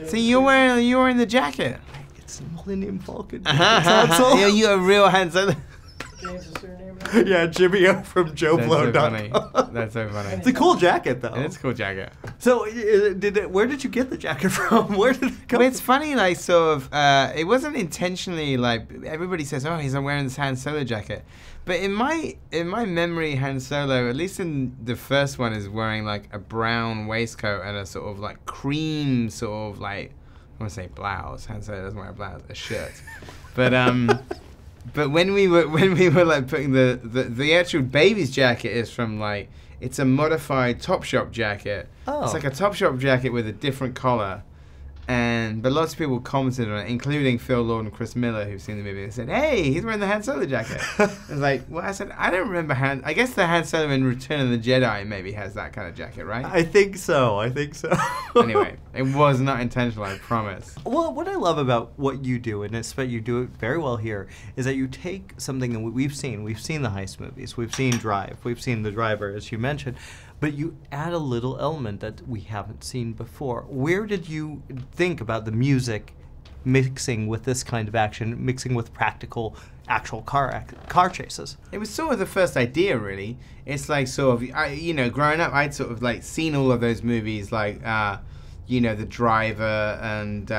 So you're wearing the jacket. It's Millennium Falcon. It's Ansel. Yeah, you're a real Han Solo. James' surname. Yeah, Jimmy from JoBlo. That's so funny. It's a cool jacket, though. It's a cool jacket. So, where did you get the jacket from? Where did it come? Well, it's funny, like sort of. It wasn't intentionally like everybody says, "Oh, he's wearing this Han Solo jacket," but in my memory, Han Solo, at least in the first one, is wearing like a brown waistcoat and a sort of like cream sort of like I want to say blouse. Han Solo doesn't wear a blouse, a shirt, but But when we were like putting the actual baby's jacket is from like it's a modified Topshop jacket. Oh. It's like a Topshop jacket with a different collar, but lots of people commented on it, including Phil Lord and Chris Miller, who've seen the movie. They said, "Hey, he's wearing the Han Solo jacket." I was like, "Well," I said, "I don't remember I guess the Han Solo in Return of the Jedi maybe has that kind of jacket, right?" I think so. Anyway, it was not intentional, I promise. Well, what I love about what you do, and especially you do it very well here, is that you take something that we've seen. We've seen the heist movies. We've seen Drive. We've seen The Driver, as you mentioned. But you add a little element that we haven't seen before. Where did you think about the music mixing with this kind of action, mixing with practical, actual car chases? It was sort of the first idea, really. It's like sort of, growing up, I'd sort of like seen all of those movies, like, The Driver and,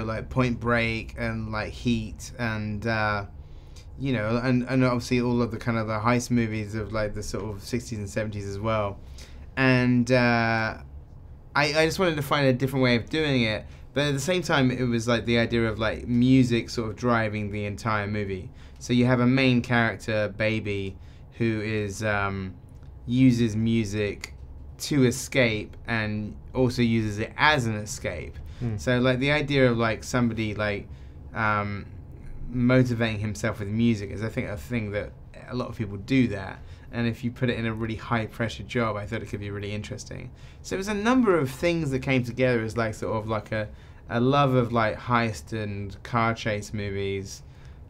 like Point Break and like Heat and, and obviously all of the kind of the heist movies of like the sort of 60s and 70s as well. And I just wanted to find a different way of doing it. But at the same time, it was like the idea of like music sort of driving the entire movie. So you have a main character, Baby, who is uses music to escape and also uses it as an escape. So like the idea of like somebody like motivating himself with music is, I think, a thing that a lot of people do that. And if you put it in a really high-pressure job, I thought it could be really interesting. So it was a number of things that came together as like sort of like a love of like heist and car chase movies,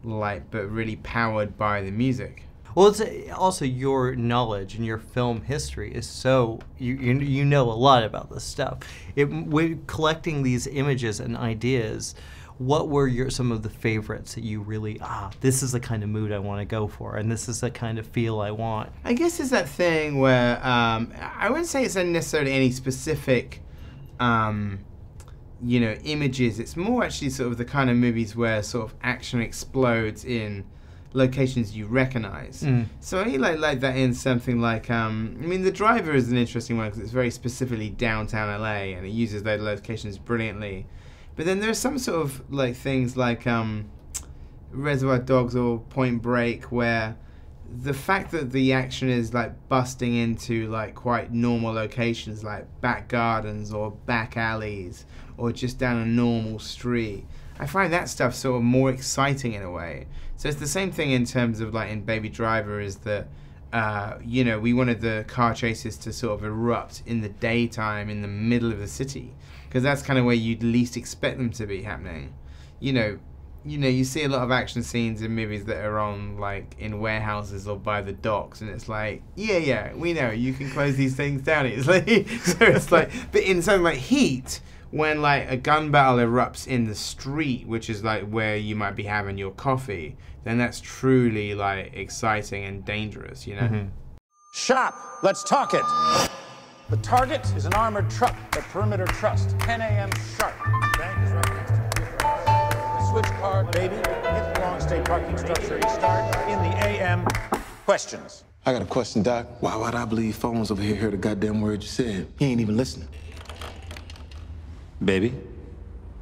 like, but really powered by the music. Well, it's also your knowledge and your film history is so you know a lot about this stuff. When collecting these images and ideas, what were some of the favorites that you really, this is the kind of mood I want to go for, and this is the kind of feel I want? I guess it's that thing where, I wouldn't say it's necessarily any specific, images. It's more actually sort of the kind of movies where sort of action explodes in locations you recognize. So I like that in something like, The Driver is an interesting one because it's very specifically downtown LA and it uses those locations brilliantly. But then there's some sort of like things like Reservoir Dogs or Point Break where the fact that the action is like busting into like quite normal locations like back gardens or back alleys or just down a normal street, I find that stuff sort of more exciting in a way. So it's the same thing in terms of like in Baby Driver is that we wanted the car chases to sort of erupt in the daytime in the middle of the city, because that's kind of where you'd least expect them to be happening. You see a lot of action scenes in movies that are on like in warehouses or by the docks, and it's like, yeah, we know you can close these things down easily. So it's like, but in something like Heat, when like a gun battle erupts in the street, which is like where you might be having your coffee, then that's truly like exciting and dangerous, Shop, let's talk it. The target is an armored truck at Perimeter Trust, 10 a.m. sharp. Bank is right next to you. The switch card, baby, hit the long stay parking structure, start in the a.m. Questions? I got a question, Doc. Why would I believe phones over here heard the goddamn word you said? He ain't even listening. Baby?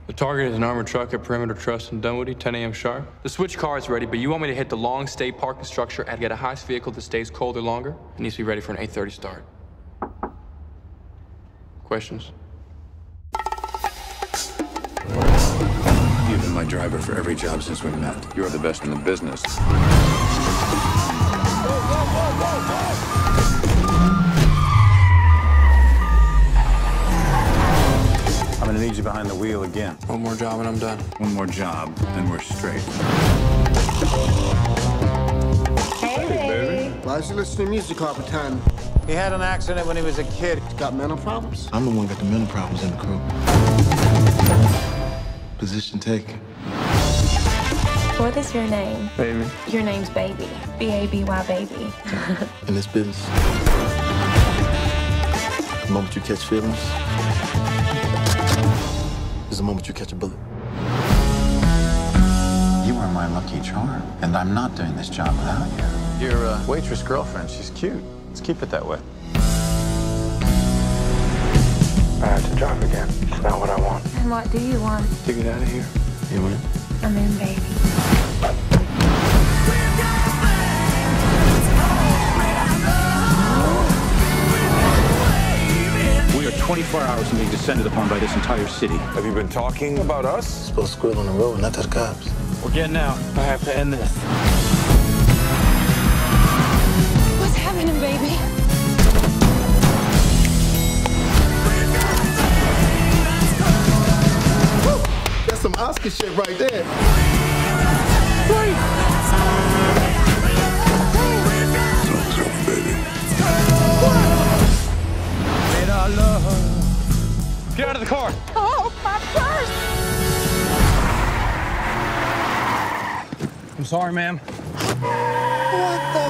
The target is an armored truck at Perimeter Trust in Dunwoody, 10 a.m. sharp. The switch car is ready, but you want me to hit the long stay parking structure and get a heist vehicle that stays colder longer? It needs to be ready for an 8:30 start. Questions? You've been my driver for every job since we met. You're the best in the business. I'm gonna need you behind the wheel again. One more job and I'm done. One more job, and we're straight. Hey, baby. Why is he listening to music all the time? He had an accident when he was a kid. He's got mental problems? I'm the one got the mental problems in the crew. Position taken. What is your name? Baby. Your name's Baby. B-A-B-Y, baby. In this business, the moment you catch feelings is the moment you catch a bullet. You are my lucky charm, and I'm not doing this job without you. Your waitress girlfriend, she's cute. Let's keep it that way. I have to drive again. It's not what I want. And what do you want? To get out of here. You in? I'm in, baby. We are 24 hours from being descended upon by this entire city. Have you been talking about us? Supposed to squeal on the road, not to the cops. We're getting out. I have to end this. What's happening, baby? That's some Oscar shit right there. Talk's over, baby. Get out of the car. Oh, my purse! I'm sorry, ma'am. What the